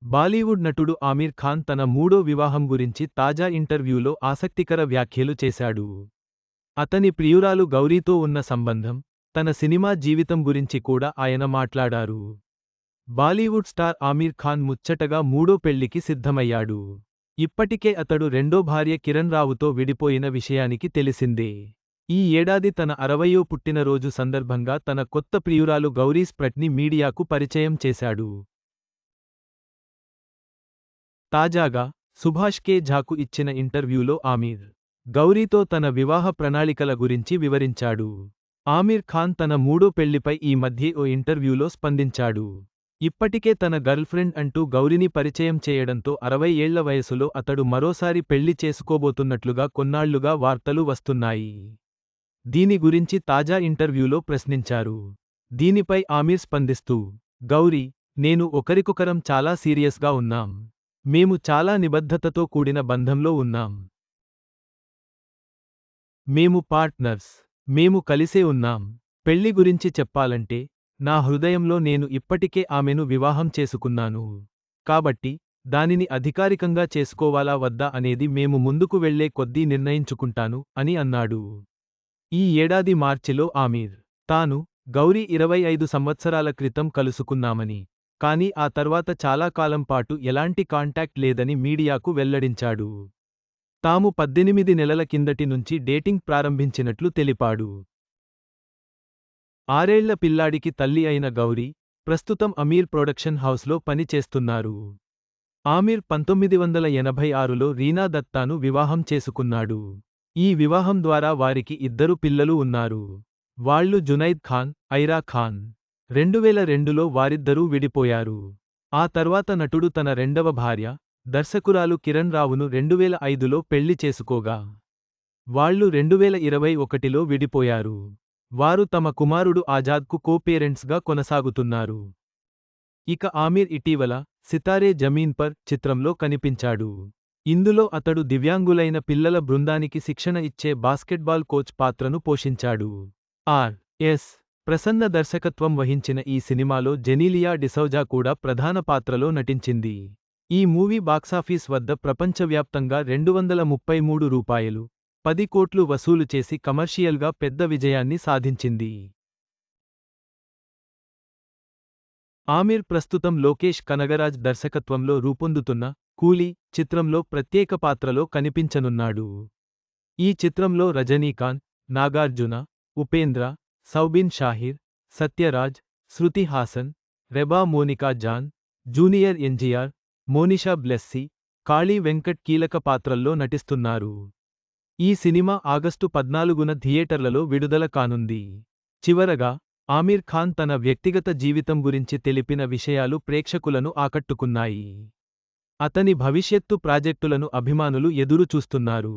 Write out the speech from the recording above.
బాలీవుడ్ నటుడు ఆమీర్ ఖాన్ తన మూడో వివాహం గురించి తాజా ఇంటర్వ్యూలో ఆసక్తికర వ్యాఖ్యలు చేశాడు. అతని ప్రియురాలు గౌరీతో ఉన్న సంబంధం, తన సినిమా జీవితం గురించి కూడా ఆయన మాట్లాడారు. బాలీవుడ్ స్టార్ ఆమీర్ ఖాన్ ముచ్చటగా మూడో పెళ్లికి సిద్ధమయ్యాడు. ఇప్పటికే అతడు రెండో భార్య కిరణ్ రావుతో విడిపోయిన విషయానికి తెలిసిందే. ఈ ఏడాది తన 60వ పుట్టినరోజు సందర్భంగా తన కొత్త ప్రియురాలు గౌరీ స్ప్రట్ని మీడియాకు పరిచయం చేశాడు. తాజాగా సుభాష్ కే ఝాకు ఇచ్చిన ఇంటర్వ్యూలో ఆమీర్, గౌరీతో తన వివాహ ప్రణాళికల గురించి వివరించాడు. ఆమీర్ ఖాన్ తన మూడో పెళ్లిపై ఈ మధ్యే ఓ ఇంటర్వ్యూలో స్పందించాడు. ఇప్పటికే తన గర్ల్ఫ్రెండ్ అంటూ గౌరిని పరిచయం చేయడంతో 60 ఏళ్ల వయసులో అతడు మరోసారి పెళ్లి చేసుకోబోతున్నట్లుగా కొన్నాళ్లుగా వార్తలు వస్తున్నాయి. దీని గురించి తాజా ఇంటర్వ్యూలో ప్రశ్నించారు. దీనిపై ఆమీర్ స్పందిస్తూ, గౌరీ, నేను ఒకరికొకరం చాలా సీరియస్గా ఉన్నాం. మేము చాలా నిబద్ధతతో కూడిన బంధంలో ఉన్నాం. మేము పార్ట్నర్స్. మేము కలిసే ఉన్నాం. పెళ్లి గురించి చెప్పాలంటే, నా హృదయంలో నేను ఇప్పటికే ఆమెను వివాహం చేసుకున్నాను. కాబట్టి, దానిని అధికారికంగా చేసుకోవాలా వద్దా అనేది మేము ముందుకు వెళ్లే కొద్దీ నిర్ణయించుకుంటాను అని అన్నాడు. ఈ ఏడాది మార్చిలో ఆమీర్, తాను, గౌరీ 25 సంవత్సరాల క్రితం కలుసుకున్నామని, కానీ ఆ తర్వాత చాలా కాలం పాటు ఎలాంటి కాంటాక్ట్ లేదని మీడియాకు వెల్లడించాడు. తాము 18 నెలల కిందటి నుంచి డేటింగ్ ప్రారంభించినట్లు తెలిపాడు. 6 ఏళ్ల పిల్లాడికి తల్లి అయిన గౌరీ, ప్రస్తుతం అమీర్ ప్రొడక్షన్ హౌస్లో పని చేస్తున్నారు. ఆమీర్ 1986లో రీనా దత్తాను వివాహం చేసుకున్నాడు. ఈ వివాహం ద్వారా వారికి 2 పిల్లలు ఉన్నారు. వాళ్లు జునైద్ ఖాన్, ఐరా ఖాన్. 2002లో వారిద్దరూ విడిపోయారు. ఆ తర్వాత నటుడు తన రెండవ భార్య, దర్శకురాలు కిరణ్ రావును 2005లో పెళ్లి చేసుకోగా, వాళ్లు 2021లో విడిపోయారు. వారు తమ కుమారుడు ఆజాద్కు కో-పేరెంట్స్గా కొనసాగుతున్నారు. ఇక ఆమీర్ ఇటీవల సితారే జమీన్ పర్ చిత్రంలో కనిపించాడు. ఇందులో అతడు దివ్యాంగులైన పిల్లల బృందానికి శిక్షణ ఇచ్చే బాస్కెట్బాల్ కోచ్ పాత్రను పోషించాడు. ఆర్.ఎస్. ప్రసన్న దర్శకత్వం వహించిన ఈ సినిమాలో జెనీలియా డిసౌజా కూడా ప్రధాన పాత్రలో నటించింది. ఈ మూవీ బాక్సాఫీస్ వద్ద ప్రపంచవ్యాప్తంగా రూ. 233.10 కోట్లు వసూలు చేసి కమర్షియల్గా పెద్ద విజయాన్ని సాధించింది. ఆమీర్ ప్రస్తుతం లోకేష్ కనగరాజ్ దర్శకత్వంలో రూపొందుతున్న కూలీ చిత్రంలో ప్రత్యేక పాత్రలో కనిపించనున్నాడు. ఈ చిత్రంలో రజనీకాంత్, నాగార్జున, ఉపేంద్ర, సౌబిన్ షాహిర్, సత్యరాజ్, శృతి హాసన్, రెబా మోనికా జాన్, జూనియర్ ఎన్టీఆర్, మోనిషా బ్లెస్సీ, కాళీ వెంకట్ కీలక పాత్రల్లో నటిస్తున్నారు. ఈ సినిమా ఆగస్టు 14న థియేటర్లలో విడుదల కానుంది. చివరగా, ఆమీర్ ఖాన్ తన వ్యక్తిగత జీవితం గురించి తెలిపిన విషయాలు ప్రేక్షకులను ఆకట్టుకున్నాయి. అతని భవిష్యత్తు ప్రాజెక్టులను అభిమానులు ఎదురు చూస్తున్నారు.